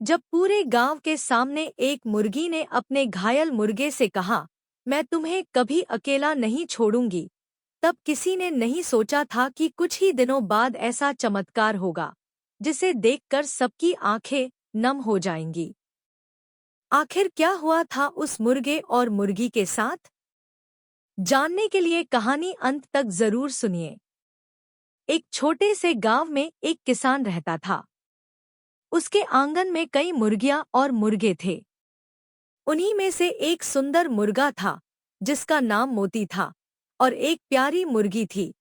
जब पूरे गांव के सामने एक मुर्गी ने अपने घायल मुर्गे से कहा, मैं तुम्हें कभी अकेला नहीं छोड़ूंगी, तब किसी ने नहीं सोचा था कि कुछ ही दिनों बाद ऐसा चमत्कार होगा जिसे देखकर सबकी आंखें नम हो जाएंगी। आखिर क्या हुआ था उस मुर्गे और मुर्गी के साथ? जानने के लिए कहानी अंत तक जरूर सुनिए। एक छोटे से गांव में एक किसान रहता था। उसके आंगन में कई मुर्गियां और मुर्गे थे। उन्हीं में से एक सुंदर मुर्गा था जिसका नाम मोती था, और एक प्यारी मुर्गी थी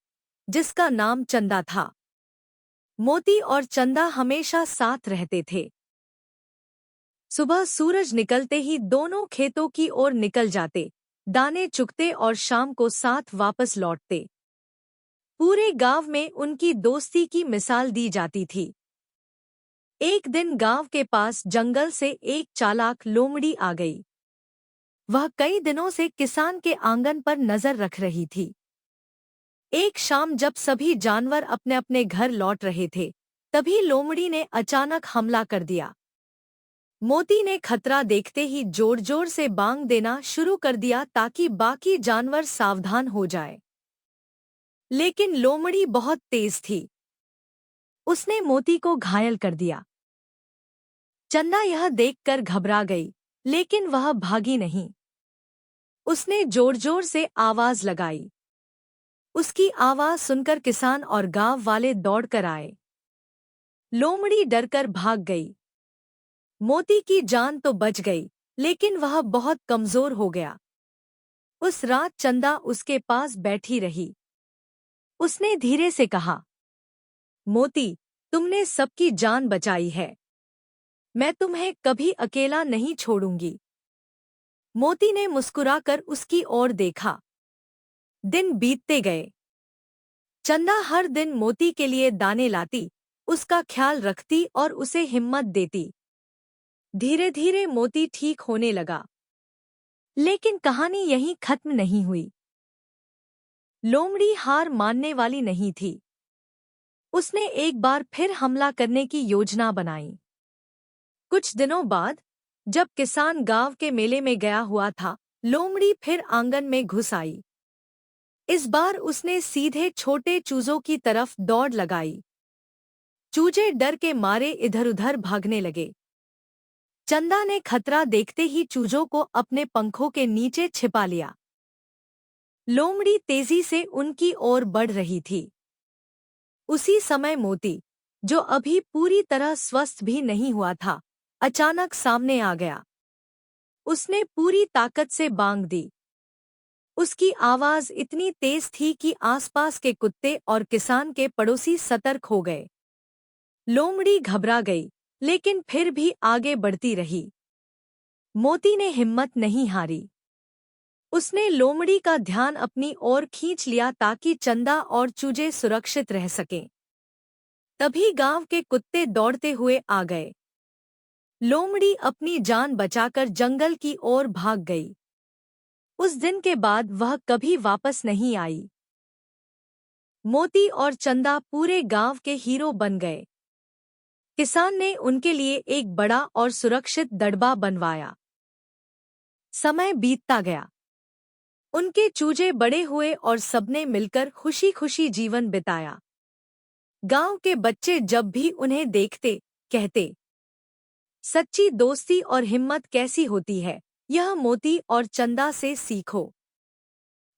जिसका नाम चंदा था। मोती और चंदा हमेशा साथ रहते थे। सुबह सूरज निकलते ही दोनों खेतों की ओर निकल जाते, दाने चुगते और शाम को साथ वापस लौटते। पूरे गांव में उनकी दोस्ती की मिसाल दी जाती थी। एक दिन गांव के पास जंगल से एक चालाक लोमड़ी आ गई। वह कई दिनों से किसान के आंगन पर नजर रख रही थी। एक शाम जब सभी जानवर अपने अपने घर लौट रहे थे, तभी लोमड़ी ने अचानक हमला कर दिया। मोती ने खतरा देखते ही जोर जोर से बांग देना शुरू कर दिया ताकि बाकी जानवर सावधान हो जाए। लेकिन लोमड़ी बहुत तेज थी। उसने मोती को घायल कर दिया। चंदा यह देखकर घबरा गई, लेकिन वह भागी नहीं। उसने जोर जोर से आवाज लगाई। उसकी आवाज सुनकर किसान और गांव वाले दौड़कर आए। लोमड़ी डरकर भाग गई। मोती की जान तो बच गई, लेकिन वह बहुत कमजोर हो गया। उस रात चंदा उसके पास बैठी रही। उसने धीरे से कहा, मोती, तुमने सबकी जान बचाई है। मैं तुम्हें कभी अकेला नहीं छोड़ूंगी। मोती ने मुस्कुराकर उसकी ओर देखा। दिन बीतते गए। चंदा हर दिन मोती के लिए दाने लाती, उसका ख्याल रखती और उसे हिम्मत देती। धीरे धीरे मोती ठीक होने लगा। लेकिन कहानी यहीं खत्म नहीं हुई। लोमड़ी हार मानने वाली नहीं थी। उसने एक बार फिर हमला करने की योजना बनाई। कुछ दिनों बाद, जब किसान गांव के मेले में गया हुआ था, लोमड़ी फिर आंगन में घुस आई। इस बार उसने सीधे छोटे चूजों की तरफ दौड़ लगाई। चूजे डर के मारे इधर-उधर भागने लगे। चंदा ने खतरा देखते ही चूजों को अपने पंखों के नीचे छिपा लिया। लोमड़ी तेजी से उनकी ओर बढ़ रही थी। उसी समय मोती, जो अभी पूरी तरह स्वस्थ भी नहीं हुआ था, अचानक सामने आ गया। उसने पूरी ताकत से बांग दी। उसकी आवाज इतनी तेज थी कि आसपास के कुत्ते और किसान के पड़ोसी सतर्क हो गए। लोमड़ी घबरा गई, लेकिन फिर भी आगे बढ़ती रही। मोती ने हिम्मत नहीं हारी। उसने लोमड़ी का ध्यान अपनी ओर खींच लिया ताकि चंदा और चूजे सुरक्षित रह सकें। तभी गांव के कुत्ते दौड़ते हुए आ गए। लोमड़ी अपनी जान बचाकर जंगल की ओर भाग गई। उस दिन के बाद वह कभी वापस नहीं आई। मोती और चंदा पूरे गांव के हीरो बन गए। किसान ने उनके लिए एक बड़ा और सुरक्षित दड़बा बनवाया। समय बीतता गया। उनके चूजे बड़े हुए और सबने मिलकर खुशी-खुशी जीवन बिताया। गांव के बच्चे जब भी उन्हें देखते, कहते, सच्ची दोस्ती और हिम्मत कैसी होती है, यह मोती और चंदा से सीखो।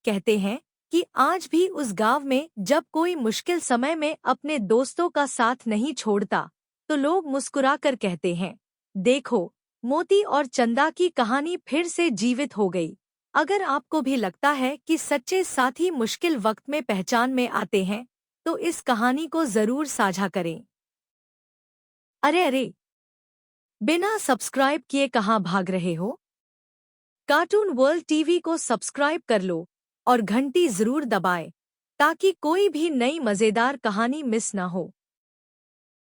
कहते हैं कि आज भी उस गांव में जब कोई मुश्किल समय में अपने दोस्तों का साथ नहीं छोड़ता, तो लोग मुस्कुराकर कहते हैं, देखो, मोती और चंदा की कहानी फिर से जीवित हो गई। अगर आपको भी लगता है कि सच्चे साथी मुश्किल वक्त में पहचान में आते हैं, तो इस कहानी को जरूर साझा करें। अरे अरे, बिना सब्सक्राइब किए कहाँ भाग रहे हो? कार्टून वर्ल्ड टीवी को सब्सक्राइब कर लो और घंटी जरूर दबाएं, ताकि कोई भी नई मजेदार कहानी मिस ना हो।